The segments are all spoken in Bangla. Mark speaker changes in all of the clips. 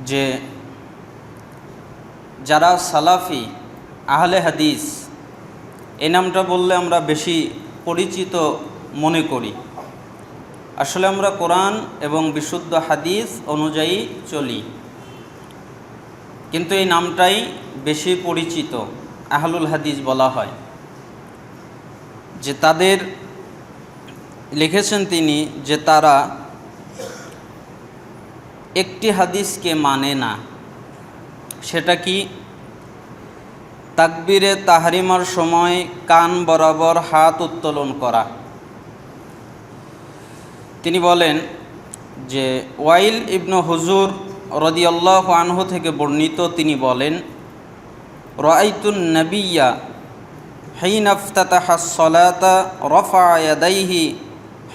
Speaker 1: যে যারা সালাফি আহলে হাদিস এই নামটা বললে আমরা বেশি পরিচিত মনে করি। আসলে আমরা কোরআন এবং বিশুদ্ধ হাদিস অনুযায়ী চলি, কিন্তু এই নামটাই বেশি পরিচিত, আহলুল হাদিস বলা হয়। যে তাদের লিখেছেন তিনি যে তারা একটি হাদিসকে মানে না। সেটা কি? তাকবীরে তাহরিমার সময় কান বরাবর হাত উত্তোলন করা। তিনি বলেন যে ওয়াইল ইবনু হুজুর রাদিয়াল্লাহু আনহু থেকে বর্ণিত, তিনি বলেন রাআইতুন নাবিয়্যা হিনা ইফতাতাহাস সালাতা রাফা ইয়াদাইহি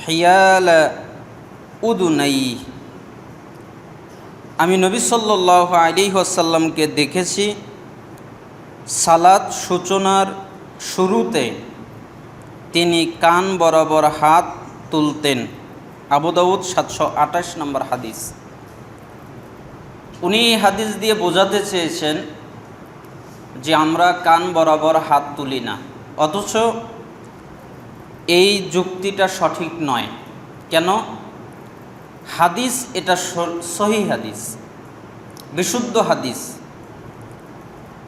Speaker 1: হিয়ালা উদুনাইহি। আমি নবী সাল্লাল্লাহু আলাইহি ওয়াসাল্লামকে দেখেছি সালাত সূচনার শুরুতে তিনি কান বরাবর হাত তুলতেন। আবু দাউদ 728 নম্বর হাদিস। উনি এই হাদিস দিয়ে বোঝাতে চেয়েছেন যে আমরা কান বরাবর হাত তুলি না, অথচ এই যুক্তিটা সঠিক নয়। কেন? হাদিস এটা সহিহ হাদিস, বিশুদ্ধ হাদিস,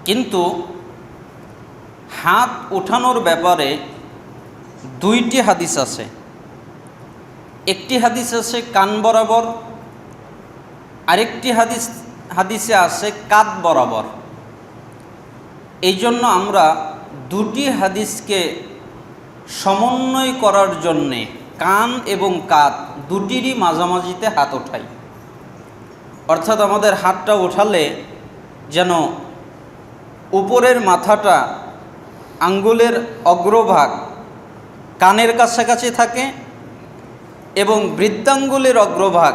Speaker 1: কিন্তু হাত ওঠানোর ব্যাপারে দুইটি হাদিস আছে। একটি হাদিস আছে কান বরাবর, আরেকটি হাদিসে আছে কাঁধ বরাবর। এই জন্য আমরা দুটি হাদিসকে সমন্বয় করার জন্যে কান এবং কাঁধ দুটিরই মাঝামাঝিতে হাত ওঠাই। অর্থাৎ আমাদের হাতটা ওঠালে যেন উপরের মাথাটা, আঙ্গুলের অগ্রভাগ কানের কাছাকাছি থাকে এবং বৃদ্ধাঙ্গুলের অগ্রভাগ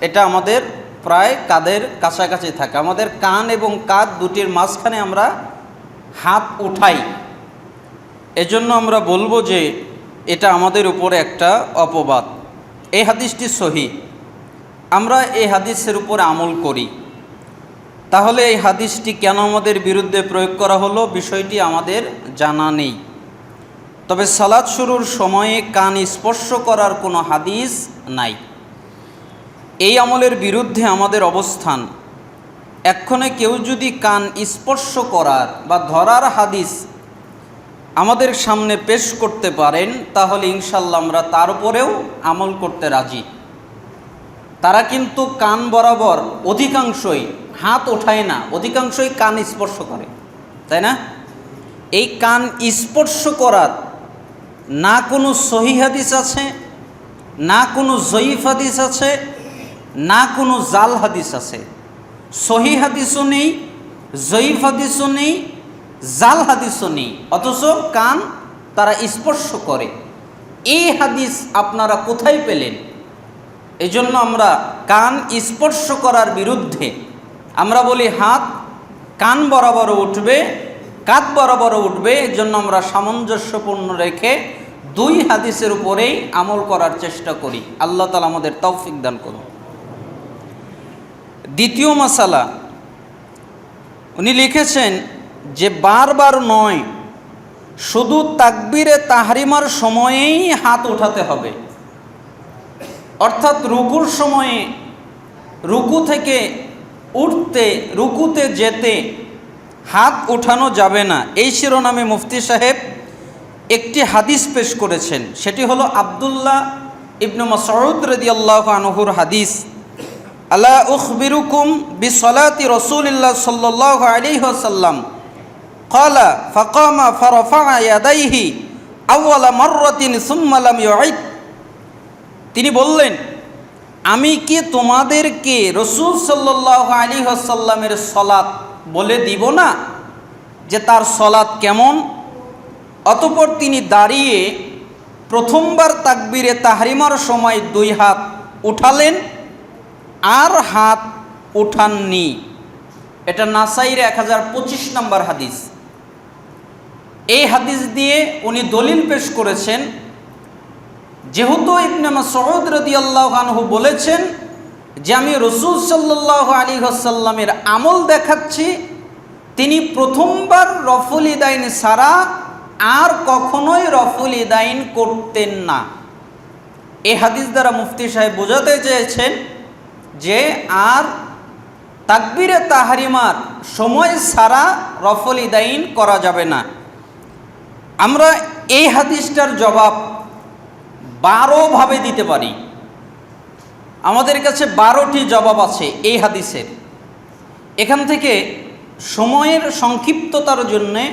Speaker 1: এটা আমাদের প্রায় কাঁধের কাছাকাছি থাকে। আমাদের কান এবং কাঁধ দুটির মাঝখানে আমরা হাত উঠাই। এজন্য আমরা বলবো যে এটা আমাদের উপরে একটা অপবাদ। এই হাদিসটি সহিহ, আমরা এই হাদিসের উপরে আমল করি। তাহলে এই হাদিসটি কেন আমাদের বিরুদ্ধে প্রয়োগ করা হলো বিষয়টি আমাদের জানা নেই। তবে সালাত শুরুর সময়ে কান স্পর্শ করার কোনো হাদিস নাই। এই আমলের বিরুদ্ধে আমাদের অবস্থান। এক্ষণে কেউ যদি কান স্পর্শ করার বা ধরার হাদিস আমাদের সামনে পেশ করতে পারেন, তাহলে ইনশাল্লাহ আমরা তার উপরেও আমল করতে রাজি। তারা কিন্তু কান বরাবর অধিকাংশই হাত ওঠায় না, অধিকাংশই কান স্পর্শ করে, তাই না? এই কান স্পর্শ করার না কোনো সহিহ হাদিস আছে, না কোনো জয়ীফ হাদিস আছে, না কোনো জাল হাদিস আছে। সহিহ হাদিসও নেই, জয়ীফ হাদিসও নেই, জাল হাদিসও নেই, অথচ কান তারা স্পর্শ করে। এই হাদিস আপনারা কোথায় পেলেন? এই জন্য আমরা কান স্পর্শ করার বিরুদ্ধে। আমরা বলি হাত কান বরাবরও উঠবে, কাঁধ বরাবরও উঠবে। এর জন্য আমরা সামঞ্জস্যপূর্ণ রেখে দুই হাদিসের উপরেই আমল করার চেষ্টা করি। আল্লাহ তাআলা আমাদের তৌফিক দান করুন। দ্বিতীয় মাসালা, উনি লিখেছেন যে বারবার নয়, শুধু তাকবীরে তাহরিমার সময়েই হাত ওঠাতে হবে। অর্থাৎ রুকুর সময়ে রুকু থেকে উঠতে, রুকুতে যেতে হাত ওঠানো যাবে না। এই শিরোনামে মুফতি সাহেব একটি হাদিস পেশ করেছেন। সেটি হলো আব্দুল্লাহ ইবনু মাসউদ রাদিয়াল্লাহু আনহুর হাদিস, আলা উখবিরুকুম বিসলাতি রাসূলিল্লাহ সাল্লাল্লাহু আলাইহি ওয়াসাল্লাম ক্বালা ফাকামা ফারাফা ইয়াদাইহি আউয়ালা মাররাতিন সুম্মা লাম ইউঈদ। তিনি বললেন, আমি কি তোমাদেরকে রাসূল সাল্লাল্লাহু আলাইহি ওয়াসাল্লামের সালাত বলে দিব না যে তার সালাত কেমন? অতঃপর তিনি দাঁড়িয়ে প্রথমবার তাকবীরে তাহরিমার সময় দুই হাত উঠালেন আর হাত উঠাননি। এটা নাসাইর 1025 নম্বর হাদিস। এই হাদিস দিয়ে উনি দলিল পেশ করেছেন, যেহেতু ইবনে মাসউদ রাদিয়াল্লাহু আনহু বলেছেন যে আমি রাসূল সাল্লাল্লাহু আলাইহি ওয়াসাল্লামের আমল দেখাচ্ছি, তিনি প্রথমবার রফুল ইয়াদাইন ছাড়া আর কখনোই রফুল ইয়াদাইন করতেন না। এই হাদিস দ্বারা মুফতি সাহেব বোঝাতে চেয়েছেন যে আর তাকবীরে তাহরিমার সময় ছাড়া রফুল ইয়াদাইন করা যাবে না। আমরা এই হাদিসটার জবাব 12 ভাবে দিতে পারি। আমাদের কাছে 12টি জবাব আছে এই হাদিসের। এখান থেকে সময়ের সংক্ষিপ্ততার জন্যে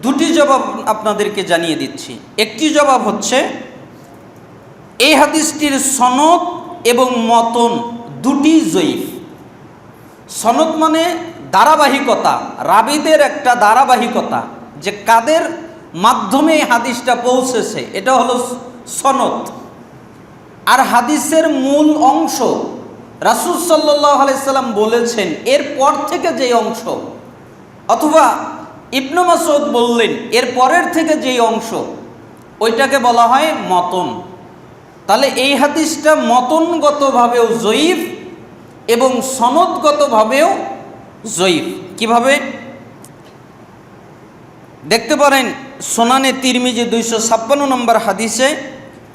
Speaker 1: 2টি জবাব আপনাদেরকে জানিয়ে দিচ্ছি। একটি জবাব হচ্ছে এই হাদিসটির সনদ এবং মতন দুটি জয়ীফ। সনদ মানে ধারাবাহিকতা, রাবীদের একটা ধারাবাহিকতা, যে কাদের মাধ্যমে এই হাদিসটা পৌঁছেছে, এটা হলো সনদ। আর হাদিসের মূল অংশ রাসূল সাল্লাল্লাহু আলাইহি সাল্লাম বলেছেন এর পর থেকে যেই অংশ, অথবা ইবনে মাসউদ বললেন এর পরের থেকে যেই অংশ, ওইটাকে বলা হয় মতন। তাহলে এই হাদিসটা মতনগতভাবেও জয়ীফ এবং সনদগতভাবেও জয়ীফ। কিভাবে দেখতে পারেন, সুনানে তিরমিজি 256 নম্বর হাদিসে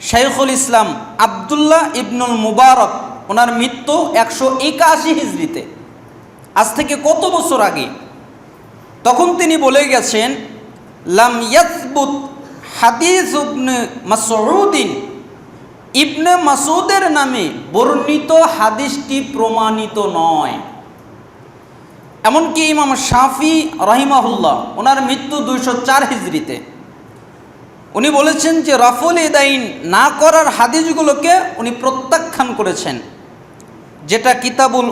Speaker 1: শাইখুল ইসলাম আব্দুল্লাহ ইবনুল মুবারক, ওনার মৃত্যু 181 হিজরিতে, আজ থেকে কত বছর আগে। তখন তিনি বলে গেছেন, লাম ইয়াসবুত হাদিস ইবনে মাসউদিন, ইবনে মাসউদের নামে বর্ণিত হাদিসটি প্রমাণিত নয়। এমনকি ইমাম শাফি রাহিমাহুল্লাহ, ওনার মৃত্যু 204 হিজরিতে, উনি বলেছেন যে রফুল ইয়াদাইন না করার হাদিসগুলোকে উনি প্রত্যাখ্যান করেছেন, যেটা কিতাবুল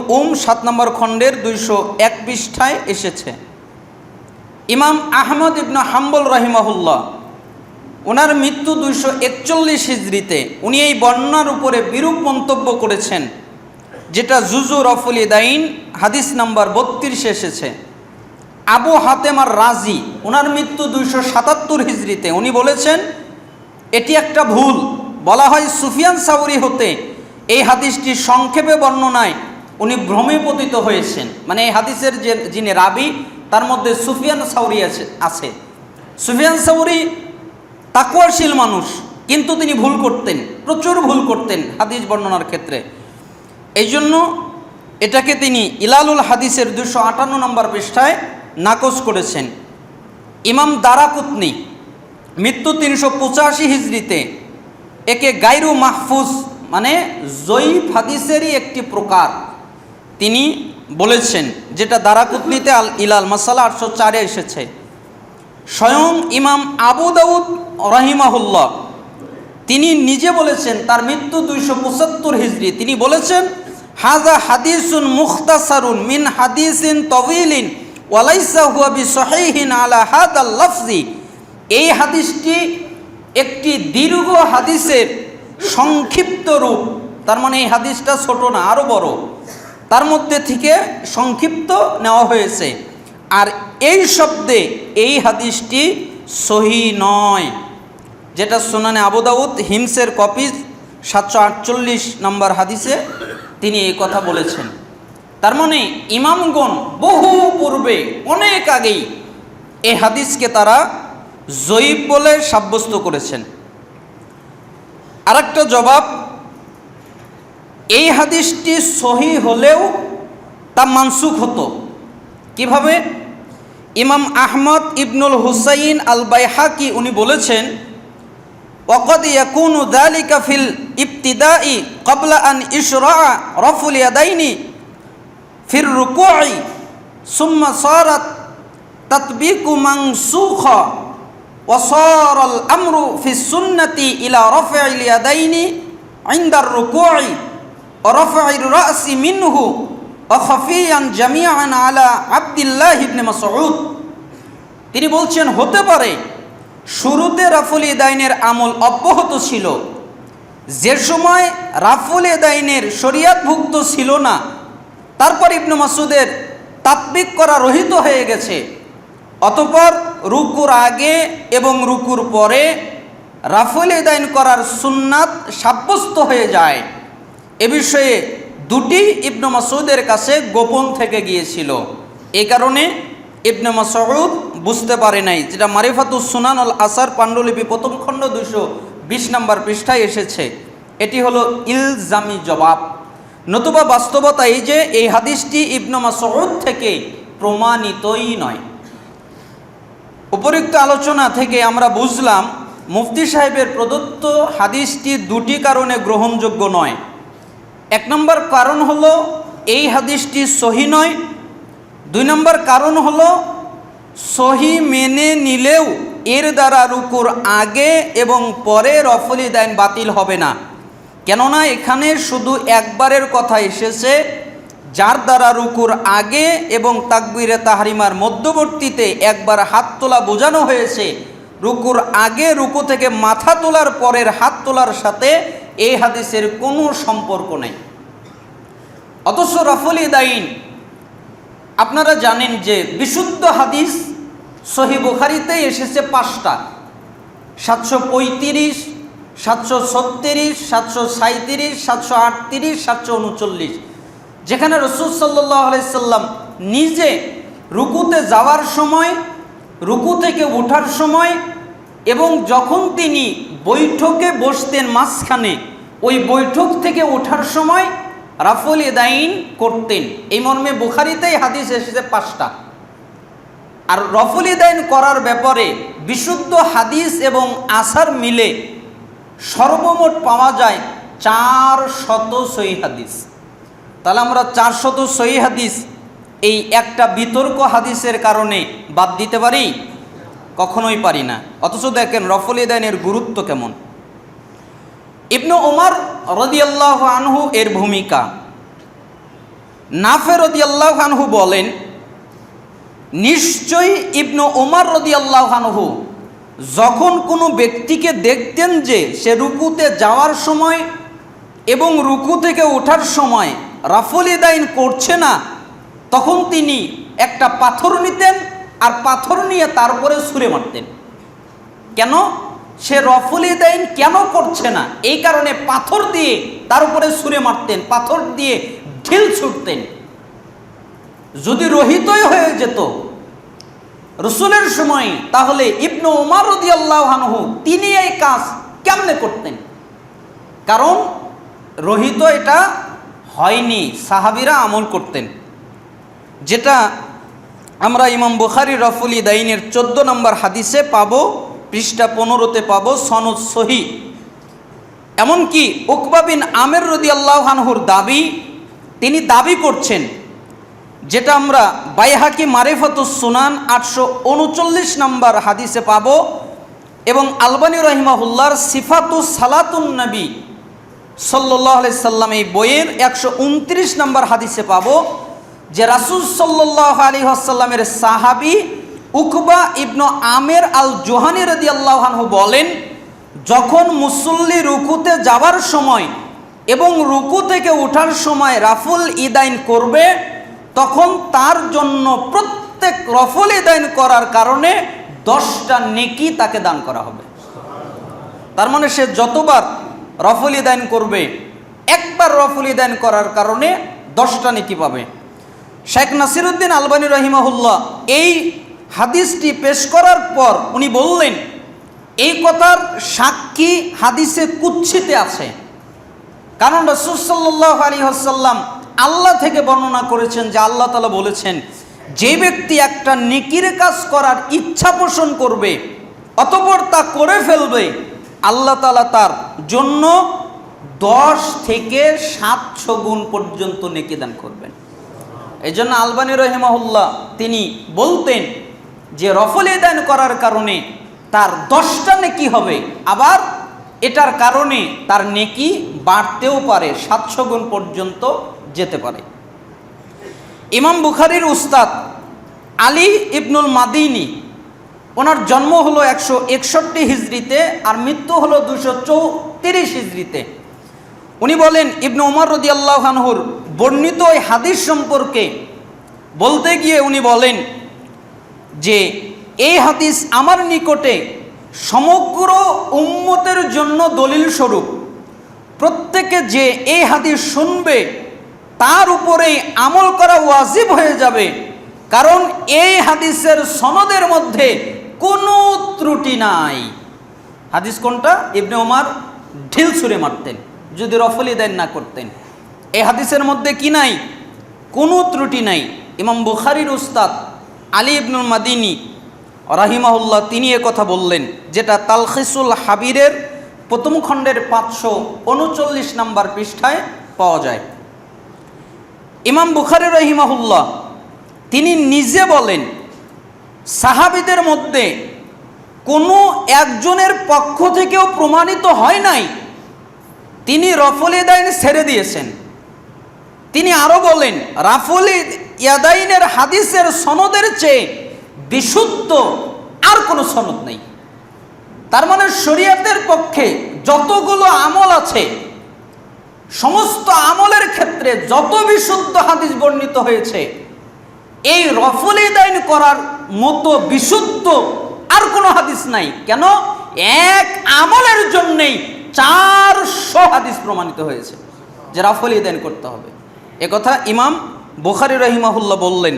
Speaker 1: 7 নম্বর খণ্ডের 201 পৃষ্ঠায় এসেছে। ইমাম আহমদ ইবনে হাম্বল রাহিমাহুল্লাহ, ওনার মৃত্যু 241 হিজরিতে, উনি এই বর্ণনার উপরে বিরূপ মন্তব্য করেছেন, যেটা জুজু রফুল ইয়াদাইন হাদিস নাম্বার 32 এসেছে। আবু হাতেম আর রাজি, ওনার মৃত্যু 277 হিজরিতে, উনি বলেছেন এটি একটা ভুল। বলা হয় সুফিয়ান সাউরি হতে এই হাদিসটি সংক্ষেপে বর্ণনায় উনি ভ্রমে পতিত হয়েছেন। মানে এই হাদিসের যে যিনি রাবি, তার মধ্যে সুফিয়ান সাউরি আছে। সুফিয়ান সাউরি তাকওয়াশীল মানুষ, কিন্তু তিনি ভুল করতেন, প্রচুর ভুল করতেন হাদিস বর্ণনার ক্ষেত্রে। এই জন্য এটাকে তিনি ইলালুল হাদিসের 258 নম্বর পৃষ্ঠায় নাকচ করেছেন। ইমাম দারাকুতনি, মৃত্যু 385 হিজরিতে, একে গায়রু মাহফুজ মানে জয়ীফ হাদিসেরই একটি প্রকার তিনি বলেছেন, যেটা দারাকুতনিতে আল ইলাল মাসালা 804 এসেছে। স্বয়ং ইমাম আবু দাউদ রাহিমাহুল্লাহ, তিনি নিজে বলেছেন, তার মৃত্যু 275 হিজরি, তিনি বলেছেন হাযা হাদিসুন মুখতাসারুন মিন হাদিসিন তাওয়িলিন ওয়ালাইসা হুয়া বিসহিহিন আলা হাদাল লফজি। এই হাদিসটি একটি দীর্ঘ হাদিসের সংক্ষিপ্ত রূপ। তার মানে এই হাদিসটা ছোট না, আরও বড়, তার মধ্যে থেকে সংক্ষিপ্ত নেওয়া হয়েছে। আর এই শব্দে এই হাদিসটি সহি নয়, যেটা সুনানে আবু দাউদ হিমসের কপি 748 নম্বর হাদিসে তিনি এই কথা বলেছেন। তার মানে ইমামগণ বহু পূর্বে, অনেক আগেই এই হাদিসকে তারা জয়ীফ বলে সাব্যস্ত করেছেন। আরেকটা জবাব, এই হাদিসটি সহি হলেও তা মানসুখ হতো। কিভাবে? ইমাম আহমদ ইবনুল হুসাইন আল বাইহাকি উনি বলেছেন, ওয়াকাদ ইয়াকুনু যালিকা ফিল ইবতিদাই ক্বাবলা আন ইশরা'a রাফুল ইয়াদাইনি ফির রুকু'i সুম্মা সারাত তাতবিকু মানসুখা ওয়া সারাল আমরু ফিস সুন্নতি ইলা রাফ'িল ইয়াদাইনি ইনদার রুকু'i ওয়া রাফ'ির রা'সি মিনহু ওয়া খাফিয়ান জামিআন আলা আব্দুল্লাহ ইবনে মাসউদ। তিনি বলছেন হতে পারে শুরুতে রাফুল ইয়াদাইনের আমল অব্যাহত ছিল, যে সময় রাফুল ইয়াদাইনের শরীয়তভুক্ত ছিল না, তারপর ইবনে মাসউদের তাতবিক করা রহিত হয়ে গেছে। অতঃপর রুকুর আগে এবং রুকুর পরে রাফুল ইয়াদাইন করার সুন্নাত সাব্যস্ত হয়ে যায়। এ বিষয়ে দুটি ইবনে মাসউদের কাছে গোপন থেকে গিয়েছিল। এই কারণে ইবনে মাসউদ বুঝতে পারে নাই, যেটা মারিফাতুস সুনান আল আসার পাণ্ডুলিপি প্রথম খণ্ড 220 নম্বর পৃষ্ঠায় এসেছে। এটি হলো ইলজামি জবাব। নতুবা বাস্তবতা এই যে এই হাদিসটি ইবনে মাসউদ থেকে প্রমাণিতই নয়। উপরিক্ত আলোচনা থেকে আমরা বুঝলাম মুফতি সাহেবের প্রদত্ত হাদিসটি দুটি কারণে গ্রহণযোগ্য নয়। এক নম্বর কারণ হলো এই হাদিসটি সহি নয়। দুই নম্বর কারণ হলো সহি মেনে নিলেও এর দ্বারা রুকুর আগে এবং পরে রফল ইয়াদাইন বাতিল হবে না। কেননা এখানে শুধু একবারের কথা এসেছে, যার দ্বারা রুকুর আগে এবং তাকবীরে তাহরিমার মধ্যবর্তীতে একবার হাত তোলা বোঝানো হয়েছে। রুকুর আগে রুকু থেকে মাথা তোলার পরের হাত তোলার সাথে এই হাদিসের কোনো সম্পর্ক নেই। অথচ রফল ইয়াদাইন আপনারা জানেন যে বিশুদ্ধ হাদিস সহিহ বুখারীতে এসেছে 5টা, 735, 736, 737, 738, 739, যেখানে রাসূল সাল্লাল্লাহু আলাইহি সাল্লাম নিজে রুকুতে যাওয়ার সময়, রুকু থেকে ওঠার সময় এবং যখন তিনি বৈঠকে বসতেন মাঝখানে, ওই বৈঠক থেকে ওঠার সময় রফল ইয়াদাইন করতেন। এই মর্মে বুখারীতেই হাদিস এসেছে 5টা। আর রফল ইয়াদাইন করার ব্যাপারে বিশুদ্ধ হাদিস এবং আসার মিলে সর্বমোট পাওয়া যায় 400 সহিহ হাদিস। তাহলে আমরা 400 সহিহ হাদিস এই একটা বিতর্ক হাদিসের কারণে বাদ দিতে পারি? কখনোই পারি না। অথচ দেখেন রফল ইয়াদাইনের গুরুত্ব কেমন। ইবনে ওমর রাদিয়াল্লাহু আনহু এর ভূমিকা। নাফে রাদিয়াল্লাহু আনহু বলেন, নিশ্চয়ই ইবনে ওমর রাদিয়াল্লাহু আনহু যখন কোনো ব্যক্তিকে দেখতেন যে সে রুকুতে যাওয়ার সময় এবং রুকু থেকে ওঠার সময় রফল ইয়াদাইন করছে না, তখন তিনি একটা পাথর নিতেন আর পাথর নিয়ে তারপরে ছুঁড়ে মারতেন। কেন? সে রফল ইয়াদাইন কেন করছে না, এই কারণে পাথর দিয়ে তার উপরে ছুঁড়ে মারতেন, পাথর দিয়ে ঢিল ছুটতেন। যদি রহিতই হয়ে যেত রাসূলের সময়, তাহলে ইবনে ওমর রাদিয়াল্লাহু আনহু তিনি এই কাজ কেমনে করতেন? কারণ রহিত এটা হয়নি, সাহাবীরা আমল করতেন। যেটা আমরা ইমাম বুখারী রফল ইয়াদাইনের 14 নম্বর হাদিসে পাবো, পৃষ্ঠা 15-তে পাবো, সনদ সহি। এমনকি উকবা বিন আমের রাদিয়াল্লাহু আনহুর দাবি, তিনি দাবি করছেন, যেটা আমরা বাইহাকি মারিফাতুস সুনান 839 নম্বর হাদিসে পাবো এবং আলবানী রাহিমাহুল্লাহর সিফাতুস সালাতুন নবী সাল্লাল্লাহু আলাইহি সাল্লাম এই বইয়ের 129 নম্বর হাদিসে পাবো যে রাসূল সাল্লাল্লাহু আলাইহি ওয়াসাল্লামের সাহাবী উকবা ইবনে আমের আল জোহানি রাদিয়াল্লাহু আনহু বলেন, যখন মুসল্লি রুকুতে যাওয়ার সময় এবং রুকু থেকে ওঠার সময় রফল ইয়াদাইন করবে, তখন তার জন্য প্রত্যেক রফল ইয়াদাইন করার কারণে 10টা নেকি তাকে দান করা হবে। তার মানে সে যতবার রফল ইয়াদাইন করবে, একবার রফল ইয়াদাইন করার কারণে 10টা নেকি পাবে। শেখ নাসিরউদ্দিন আলবানী রাহিমাহুল্লাহ এই হাদিসটি পেশ করার পর উনি বললেন, এই কথার সাক্ষী হাদিসে কুৎসিতে আছে। কারণ রাসূল সাল্লাল্লাহু আলাইহি ওয়াসাল্লাম আল্লাহ থেকে বর্ণনা করেছেন যে আল্লাহ তাআলা বলেছেন, যে ব্যক্তি একটা নেকির কাজ করার ইচ্ছা পোষণ করবে অতঃপর তা করে ফেলবে, আল্লাহ তাআলা তার জন্য 10 থেকে 700 গুণ পর্যন্ত নেকি দান করবেন। এই জন্য আলবানী রাহিমাহুল্লাহ তিনি বলতেন যে রফল ইয়াদাইন করার কারণে তার 10টা নেকি হবে, আবার এটার কারণে তার নেকি বাড়তেও পারে, 700 গুণ পর্যন্ত যেতে পারে। ইমাম বুখারীর উস্তাদ আলী ইবনুল মাদিনী, ওনার জন্ম হলো 161 হিজরিতে আর মৃত্যু হলো 234 হিজরিতে। উনি বলেন, ইবনে ওমর রাদিয়াল্লাহু আনহুর বর্ণিত এই হাদিস সম্পর্কে বলতে গিয়ে উনি বলেন যে এই হাদিস আমার নিকটে সমগ্র উম্মতের জন্য দলিল স্বরূপ। প্রত্যেকে যে এই হাদিস শুনবে তার উপরেই আমল করা ওয়াজিব হয়ে যাবে, কারণ এই হাদিসের সনদের মধ্যে কোনো ত্রুটি নাই। হাদিস কোনটা? ইবনে ওমর ঢিল ছুঁড়ে মারতেন যদি রফল ইয়াদাইন না করতেন। এই হাদিসের মধ্যে কি নাই? কোনো ত্রুটি নাই। ইমাম বুখারীর উস্তাদ আলী ইবনুল মাদিনী রাহিমাহুল্লাহ তিনি কথা বললেন, যেটা তালখিসুল হাবিরের প্রথম খণ্ডের 539 নম্বর পৃষ্ঠায় পাওয়া যায়। ইমাম বুখারী রাহিমাহুল্লাহ তিনি নিজে বলেন, সাহাবীদের মধ্যে কোনো একজনের পক্ষ থেকেও প্রমাণিত হয় নাই তিনি রফল ইয়াদাইন ছেড়ে দিয়েছেন। তিনি আরো বলেন, রাফল ইয়াদাইনের হাদিসের সনদের চেয়ে বিশুদ্ধ আর কোনো সনদ নেই। তার মানে শরীয়তের পক্ষে যতগুলো আমল আছে, সমস্ত আমলের ক্ষেত্রে যত বিশুদ্ধ হাদিস বর্ণিত হয়েছে, এই রফল ইয়াদাইন করার মতো বিশুদ্ধ আর কোনো হাদিস নাই। কেন? এক আমলের জন্যই 400 হাদিস প্রমাণিত হয়েছে যে রফল ইয়াদাইন করতে হবে। একথা ইমাম বুখারী রাহিমাহুল্লাহ বললেন।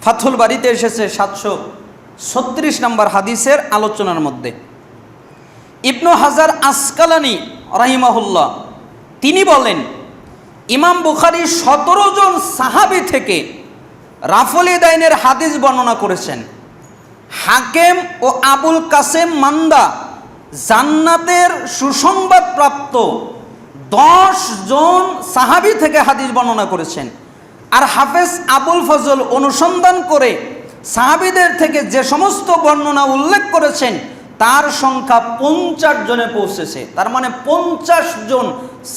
Speaker 1: ফাথুল বারীতে এসেছে 736 নম্বর হাদিসের আলোচনার মধ্যে। ইবনু হাজার আসকালানি রাহিমাহুল্লাহ তিনি বলেন, ইমাম বুখারী 17 জন সাহাবী থেকে রফল ইয়াদাইনের হাদিস বর্ণনা করেছেন। হাকেম ও আবুল কাসেম মান্দা জান্নাতের সুসংবাদ প্রাপ্ত 10 জন সাহাবী থেকে হাদিস বর্ণনা করেছেন। আর হাফেজ আবুল ফজল অনুসন্ধান করে সাহাবীদের থেকে যে সমস্ত বর্ণনা উল্লেখ করেছেন তার সংখ্যা 50 জনে পৌঁছেছে। তার মানে 50 জন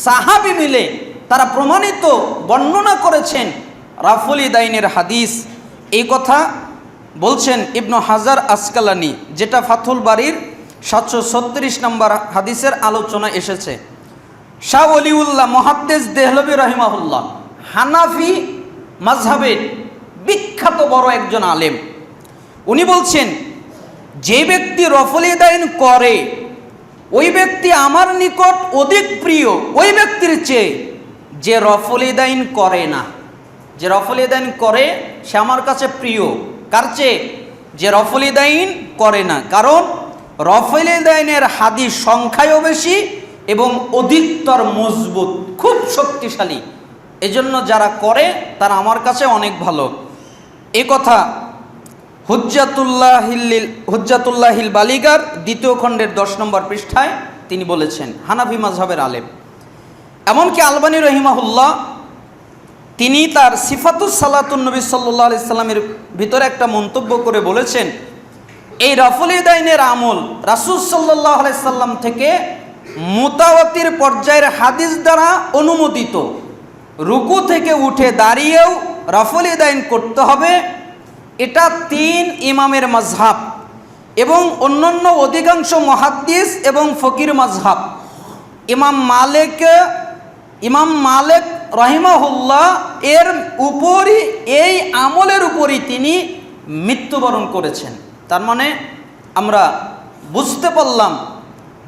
Speaker 1: সাহাবী মিলে তারা প্রমাণিত বর্ণনা করেছেন রফল ইয়াদাইনের হাদিস। এই কথা বলছেন ইবনু হাজার আসকালানি, যেটা ফাথুল বারীর 736 নম্বর হাদিসের আলোচনা এসেছে। শাহ ওলিউল্লাহ মুহাদ্দিস দেহলভী রাহিমাহুল্লাহ হানাফি মাযহাবের বিখ্যাত বড় একজন আলেম, উনি বলছেন, যে ব্যক্তি রফল ইয়াদাইন করে ওই ব্যক্তি আমার নিকট অধিক প্রিয় ওই ব্যক্তির চেয়ে যে রফল ইয়াদাইন করে না। যে রফল ইয়াদাইন করে সে আমার কাছে প্রিয়। কার চেয়ে? যে রফল ইয়াদাইন করে না। কারণ রফল ইয়াদাইনের হাদিস সংখ্যায়ও বেশি এবং অধিকতর মজবুত, খুব শক্তিশালী। এজন্য যারা করে তারা আমার কাছে অনেক ভালো। এই কথা হুজ্জাতুল্লাহিল বালিগার 2য় খণ্ডের 10 নম্বর পৃষ্ঠায় তিনি বলেছেন, হানাফি মাযহাবের আলেম। এমনকি আলবানী রাহিমাহুল্লাহ তিনি তার সিফাতুস সালাতুন নবী সাল্লাল্লাহু আলাইহি সাল্লামের ভিতরে একটা মন্তব্য করে বলেছেন, এই রফল ইয়াদাইনের আমল রাসূল সাল্লাল্লাহু আলাইহি সাল্লাম থেকে মুতাওয়াতির পর্যায়ের হাদিস দ্বারা অনুমোদিত। রুকু থেকে উঠে দাঁড়িয়েও রফল ইয়াদাইন করতে হবে, এটা 3 ইমামের মাযহাব এবং অন্যান্য অধিকাংশ মুহাদ্দিস এবং ফকির মাযহাব। ইমাম মালিক রাহিমাহুল্লাহ এর উপরই, এই আমলের উপরই তিনি মৃত্যুবরণ করেছেন। তার মানে আমরা বুঝতে পারলাম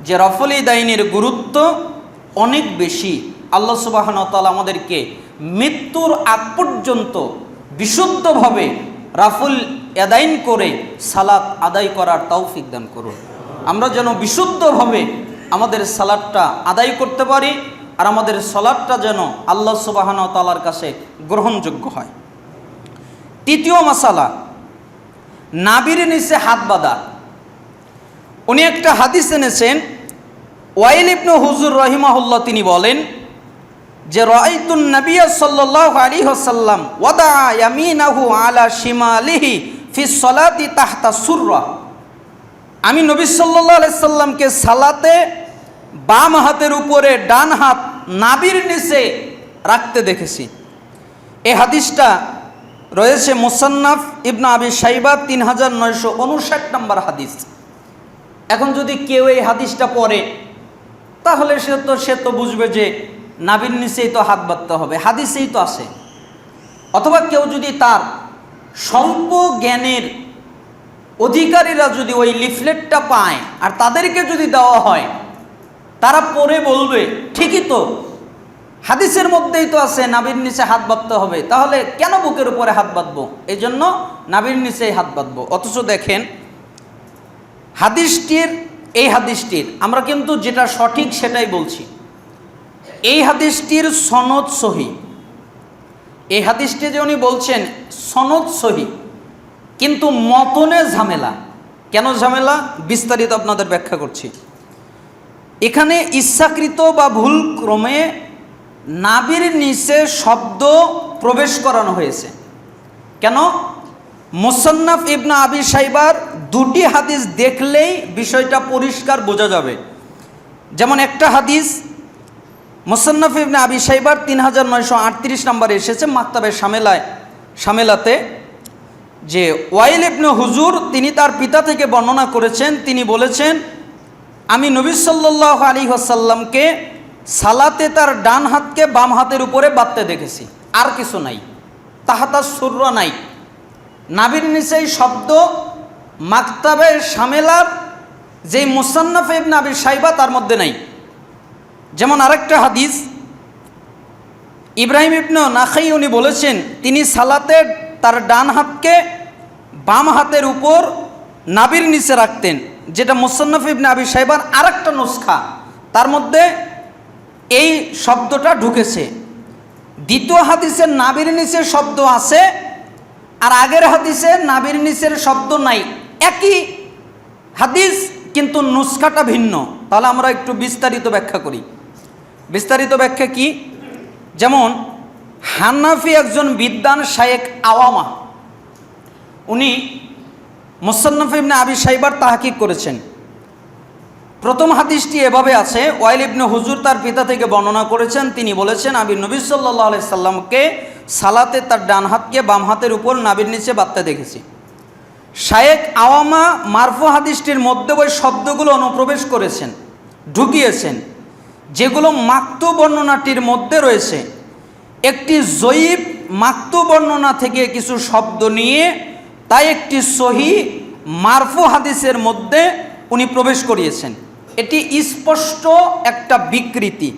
Speaker 1: যে রফল ইয়াদাইনের গুরুত্ব অনেক বেশি। আল্লাহ সুবহানাহু ওয়া তাআলা আমাদেরকে মৃত্যুর আগ পর্যন্ত বিশুদ্ধভাবে রফল ইয়াদাইন করে সালাত আদায় করার তৌফিক দান করুন। আমরা যেন বিশুদ্ধভাবে আমাদের সালাতটা আদায় করতে পারি, আর আমাদের সালাতটা যেন আল্লাহ সুবহানাহু ওয়া তাআলার কাছে গ্রহণযোগ্য হয়। তৃতীয় মাসালা, নাভির নিচে হাত বাঁধা। উনি একটা হাদিস এনেছেন, ওয়াইল ইবনে হুজুর রাহিমাহুল্লাহ তিনি বলেন যে রাআইতুন নবিয়্য সাল্লাল্লাহু আলাইহি ওয়াসাল্লাম ওয়াদা ইয়ামিনাহু আলা শিমালিহি ফি সলাতি তাহতা সুররা। আমি নবী সাল্লাল্লাহু আলাইহি সাল্লামকে সালাতে বাম হাতের উপরে ডান হাত নাভির নিচে রাখতে দেখেছি। এই হাদিসটা রয়েছে মুসান্নাফ ইবনে আবি শাইবা 3959 নম্বর হাদিস। এখন যদি কেউ এই হাদিসটা পড়ে তাহলে সে তো বুঝবে যে নাভির নিচেই তো হাত বাঁধতে হবে, হাদিসেই তো আছে। অথবা কেউ যদি তার স্বল্প জ্ঞানের অধিকারীরা যদি ওই লিফলেটটা পায় আর তাদেরকে যদি দেওয়া হয়, তারা পড়ে বলবে ঠিকই তো, হাদিসের মধ্যেই তো আছে নাভির নিচে হাত বাঁধতে হবে, তাহলে কেন বুকের উপরে হাত বাঁধবো? এই জন্য নাভির নিচেই হাত বাঁধবো। অথচ দেখেন এই হাদিসটির আমরা কিন্তু যেটা সঠিক সেটাই বলছি। এই হাদিসটির সনদ সহি, এই হাদিসটি যে উনি বলছেন সনদ সহি, কিন্তু মতনে ঝামেলা। কেন ঝামেলা? বিস্তারিত আপনাদের ব্যাখ্যা করছি। এখানে ইচ্ছাকৃত বা ভুল ক্রমে নাভির নিচে শব্দ প্রবেশ করানো হয়েছে। কেন? মুসান্নাফ ইবনে আবি শাইবার দুটি হাদিস দেখলেই বিষয়টা পরিষ্কার বোঝা যাবে। যেমন একটা হাদিস মুসান্নাফ ইবনে আবি শাইবার 3938 নম্বরে এসেছে মাকতাবে শামেলাতে, যে ওয়াইল ইবনে হুজুর তিনি তার পিতা থেকে বর্ণনা করেছেন, তিনি বলেছেন আমি নবী সাল্লাল্লাহু আলাইহি ওয়াসাল্লামকে সালাতে তার ডান হাতকে বাম হাতের উপরে বাঁধতে দেখেছি, আর কিছু নাই, তাহাতা সুররা নাই। নাভির নিচেই শব্দ মাকতাবে শামেলার যেই মুসান্নাফ ইবনে আবি শাইবা তার মধ্যে নাই। যেমন আরেকটা হাদিস ইব্রাহিম ইবনে নাখাই উনি বলেছেন তিনি সালাতে তার ডান হাতকে বাম হাতের উপর নাভির নিচে রাখতেন, যেটা মুসান্নাফ ইবনে আবি শাইবার আরেকটা নুসখা, তার মধ্যে এই শব্দটা ঢুকেছে। দ্বিতীয় হাদিসে নাভির নিচে শব্দ আছে, আর আগের হাদিসে নাভির নিচের শব্দ নাই। একই হাদিস কিন্তু নুসখাটা ভিন্ন। তাহলে আমরা একটু বিস্তারিত ব্যাখ্যা করি। বিস্তারিত ব্যাখ্যা কি? যেমন হানাফি একজন বিদ্বান শায়েখ আওয়ামা, উনি মুসান্নাফ ইবনে আবি শাইবার তাহকিক করেছেন। প্রথম হাদিসটি এভাবে আছে, ওয়াইল ইবনে হুজুর তার পিতা থেকে বর্ণনা করেছেন, তিনি বলেছেন আমি নবী সাল্লাল্লাহু আলাইহি সাল্লামকে সালাতে তার ডান হাতকে বাম হাতের উপর নাভির নিচে বাঁধতে দেখেছি। শায়েখ আওয়ামা মারফু হাদিসটির মধ্যে ওই শব্দগুলো অনুপ্রবেশ করেছেন, ঢুকিয়েছেন, যেগুলো মাকতু বর্ণনাটির মধ্যে রয়েছে। একটি জয়ীফ মাকতু বর্ণনা থেকে কিছু শব্দ নিয়ে তাই একটি সহি মারফু হাদিসের মধ্যে উনি প্রবেশ করিয়েছেন। এটি স্পষ্ট একটা বিকৃতি।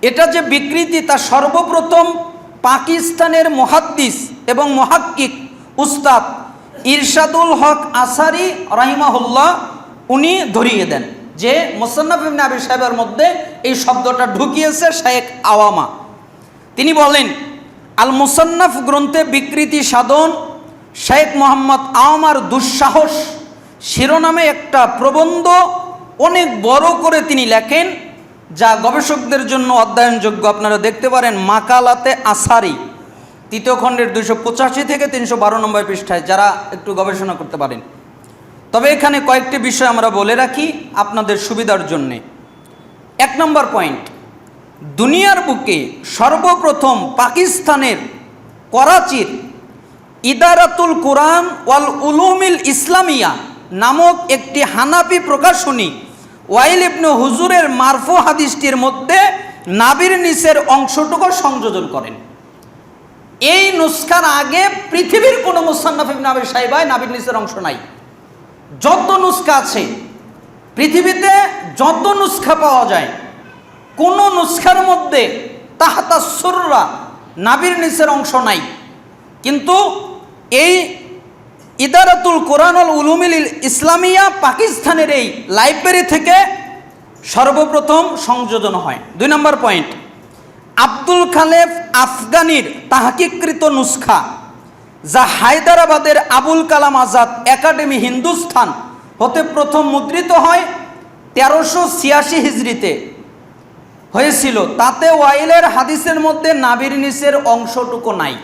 Speaker 1: এটা যে বিকৃতি তা সর্বপ্রথম পাকিস্তানের মুহাদ্দিস এবং মুহাক্কিক উস্তাদ ইরশাদুল হক আসারি রাহিমাহুল্লাহ উনি ধরিয়ে দেন যে মুসান্নাফ ইবনে আবি শাইবার মধ্যে এই শব্দটা ঢুকিয়েছে শায়েখ আওয়ামা। তিনি বলেন আল মুসান্নাফ গ্রন্থে বিকৃতি সাধন শায়েখ মোহাম্মদ আওয়ামার দুঃসাহস শিরোনামে একটা প্রবন্ধ অনেক বড় করে তিনি লেখেন, যা গবেষকদের জন্য অধ্যয়নযোগ্য। আপনারা দেখতে পারেন মাকালাতে আসারি 3য় খণ্ডের 285 থেকে 312 নম্বর পৃষ্ঠায়, যারা একটু গবেষণা করতে পারেন। তবে এখানে কয়েকটি বিষয় আমরা বলে রাখি আপনাদের সুবিধার জন্যে। 1 নম্বর পয়েন্ট, দুনিয়ার বুকে সর্বপ্রথম পাকিস্তানের করাচির ইদারাতুল কুরআন ওয়াল উলুমিল ইসলামিয়া নামক একটি হানাফি প্রকাশনী ওয়াইল ইবনে হুজুরের মারফু হাদিসটির মধ্যে নাভির নিচের অংশটুকু সংযোজন করেন। এই নুসখার আগে পৃথিবীর কোনো মুসান্নাফ ইবনে আবি শাইবায় নাভির নিচের অংশ নাই। যত নুসখা আছে পৃথিবীতে, যত নুসখা পাওয়া যায়, কোন নুসখার মধ্যে তাহাতা সুররা নাভির নিচের অংশ নাই। কিন্তু এই ইদারাতুল কোরআন ওয়াল উলুমিল ইসলামিয়া পাকিস্তানের এই লাইব্রেরি থেকে সর্বপ্রথম সংযোজন হয়। 2 নম্বর পয়েন্ট, আব্দুল খালেক আফগানির তাহকিককৃত নুসখা, যা হায়দ্রাবাদের আবুল কালাম আজাদ একাডেমি হিন্দুস্তান হতে প্রথম মুদ্রিত হয় 1386 হিজরিতে হয়েছিল, তাতে ওয়াইলের হাদিসের মধ্যে নাভির নিচের অংশটুকু নাই।